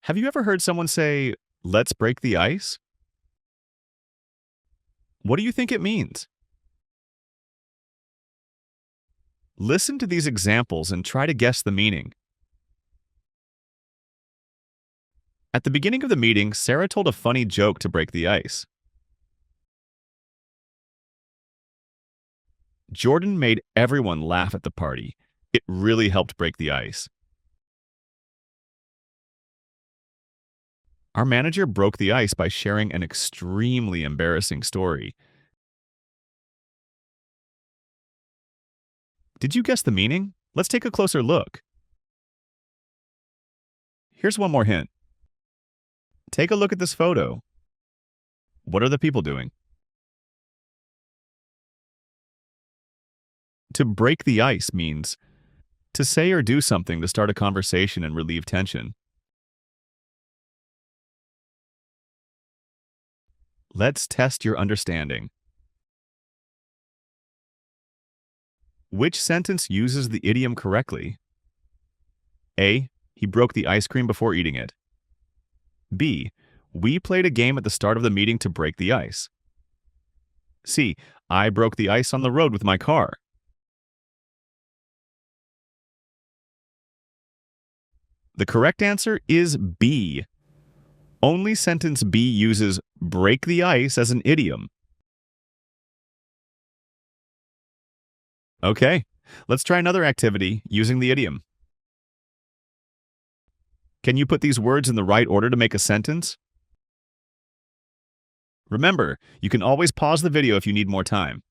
Have you ever heard someone say, "Let's break the ice"? What do you think it means? Listen to these examples and try to guess the meaning. At the beginning of the meeting, Sarah told a funny joke to break the ice. Jordan made everyone laugh at the party. It really helped break the ice. Our manager broke the ice by sharing an extremely embarrassing story. Did you guess the meaning? Let's take a closer look. Here's one more hint. Take a look at this photo. What are the people doing? To break the ice means to say or do something to start a conversation and relieve tension. Let's test your understanding. Which sentence uses the idiom correctly? A. He broke the ice cream before eating it. B. We played a game at the start of the meeting to break the ice. C. I broke the ice on the road with my car. The correct answer is B. Only sentence B uses break the ice as an idiom. Okay, let's try another activity using the idiom. Can you put these words in the right order to make a sentence? Remember, you can always pause the video if you need more time.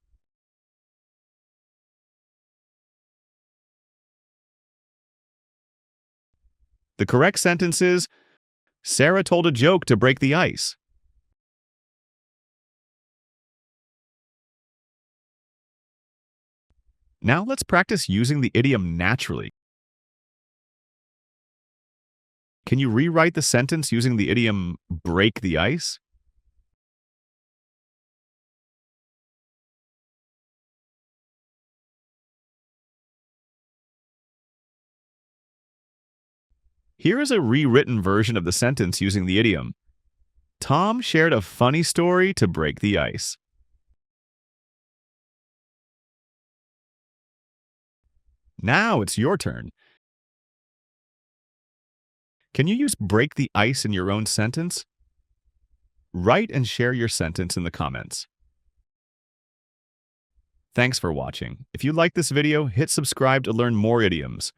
The correct sentence is, Sarah told a joke to break the ice. Now let's practice using the idiom naturally. Can you rewrite the sentence using the idiom break the ice? Here is a rewritten version of the sentence using the idiom. Tom shared a funny story to break the ice. Now it's your turn. Can you use break the ice in your own sentence? Write and share your sentence in the comments. Thanks for watching. If you like this video, hit subscribe to learn more idioms.